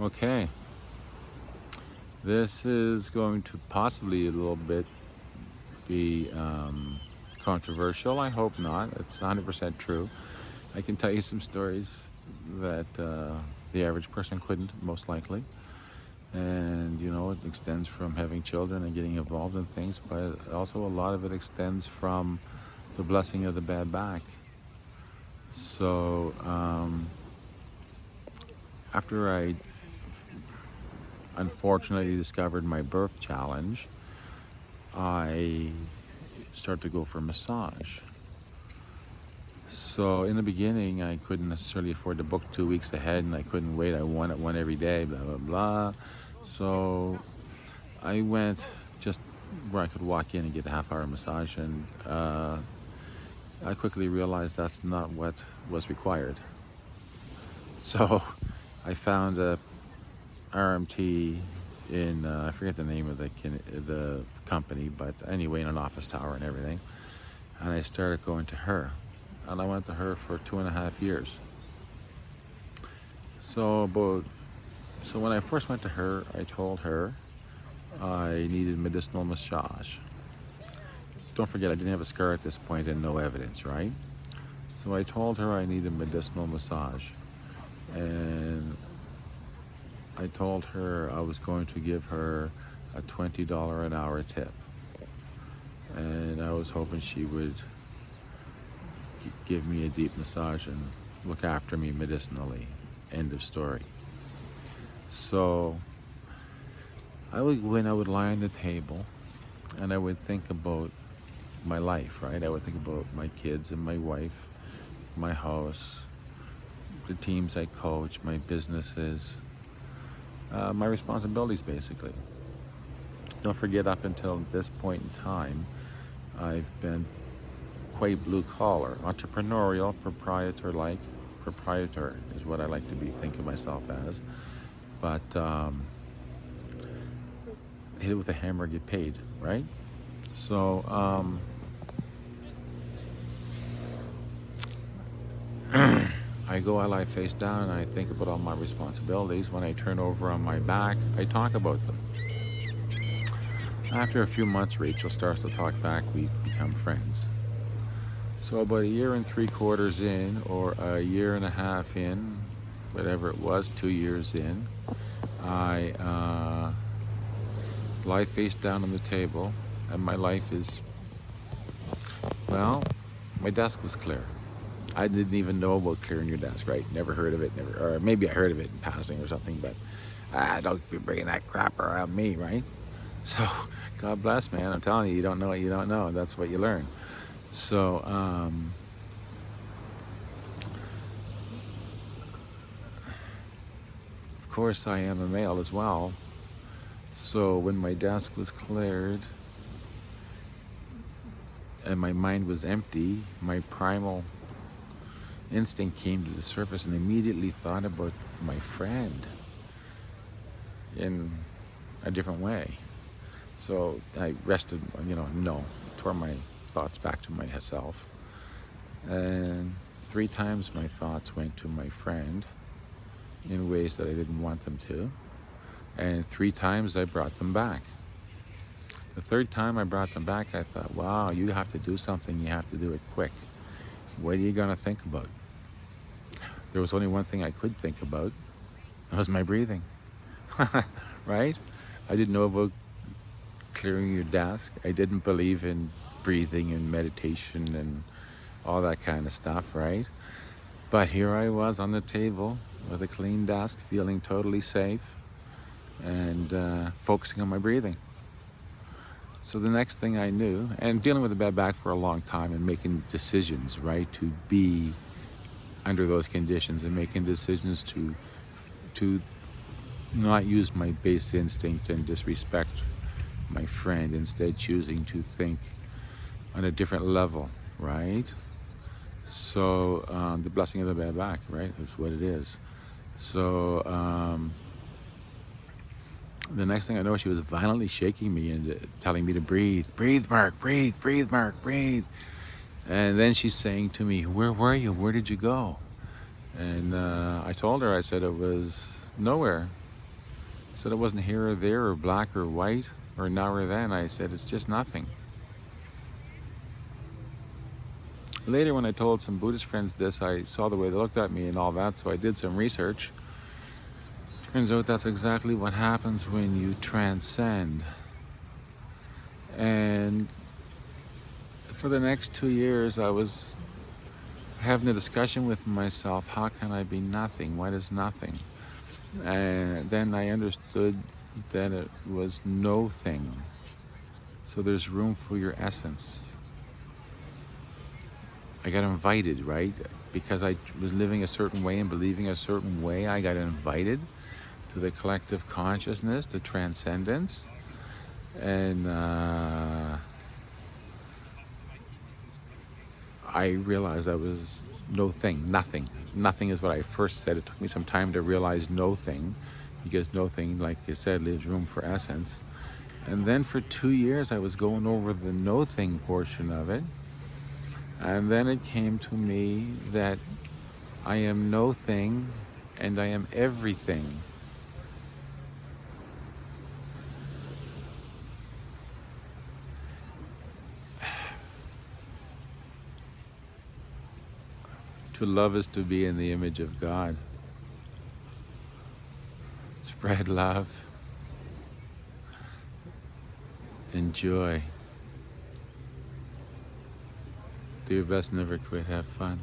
Okay, this is going to possibly a little bit be controversial. I hope not. It's 100% true. I can tell you some stories that the average person couldn't, most likely. And, it extends from having children and getting involved in things, but also a lot of it extends from the blessing of the bad back. So, after I unfortunately discovered my birth challenge, I started to go for massage. So in the beginning, I couldn't necessarily afford to book 2 weeks ahead, and I couldn't wait. I wanted one every day, blah, blah, blah. So I went just where I could walk in and get a half-hour massage, and I quickly realized that's not what was required. So I found a RMT in, I forget the name of the company, but anyway, in an office tower and everything. And I started going to her. And I went to her for 2.5 years. So when I first went to her, I told her I needed medicinal massage. Don't forget, I didn't have a scar at this point and no evidence, right? So I told her I needed medicinal massage. And I told her I was going to give her a $20 an hour tip. And I was hoping she would give me a deep massage and look after me medicinally. End of story. So I would lie on the table and I would think about my life, right? I would think about my kids and my wife, my house, the teams I coach, my businesses, my responsibilities basically. Don't forget, up until this point in time, I've been quite blue collar, entrepreneurial, proprietor is what I like to think of myself as. But hit it with a hammer, get paid, right? So I lie face down, and I think about all my responsibilities. When I turn over on my back, I talk about them. After a few months, Rachel starts to talk back. We become friends. So about 1.75 years in, or 1.5 years in, whatever it was, 2 years in, I lie face down on the table, and my life is, well, my desk was clear. I didn't even know about clearing your desk, right? Never heard of it, or maybe I heard of it in passing or something, but don't be bringing that crap around me, right? So, God bless, man. I'm telling you, you don't know what you don't know. That's what you learn. So, of course, I am a male as well. So when my desk was cleared and my mind was empty, my primal instinct came to the surface and immediately thought about my friend in a different way. So I rested, tore my thoughts back to myself. And 3 times my thoughts went to my friend in ways that I didn't want them to. And 3 times I brought them back. The 3rd time I brought them back, I thought, wow, you have to do something. You have to do it quick. What are you going to think about? There was only one thing I could think about. That was my breathing. Right? I didn't know about clearing your desk. I didn't believe in breathing and meditation and all that kind of stuff, right? But here I was on the table with a clean desk, feeling totally safe and focusing on my breathing. So the next thing I knew, and dealing with a bad back for a long time and making decisions, right, to be under those conditions and making decisions to not use my base instinct and disrespect my friend, instead choosing to think on a different level, right? So the blessing of the bad back, right, is what it is. So the next thing I know, she was violently shaking me and telling me to breathe. Breathe, Mark, breathe, breathe, Mark, breathe. And then she's saying to me, where were you? Where did you go? And I told her, I said it was nowhere. said it wasn't here or there or black or white or now or then. I said it's just nothing. Later, when I told some Buddhist friends this, I saw the way they looked at me and all that, so I did some research. Turns out that's exactly what happens when you transcend. And for the next 2 years, I was having a discussion with myself, how can I be nothing? What is nothing? And then I understood that it was no thing. So there's room for your essence. I got invited, right? Because I was living a certain way and believing a certain way, I got invited to the collective consciousness, the transcendence. And I realized that was no thing, nothing. Nothing is what I first said. It took me some time to realize no thing, because no thing, like you said, leaves room for essence. And then for 2 years, I was going over the no thing portion of it. And then it came to me that I am no thing and I am everything. To love is to be in the image of God. Spread love and joy. Do your best, never quit, have fun.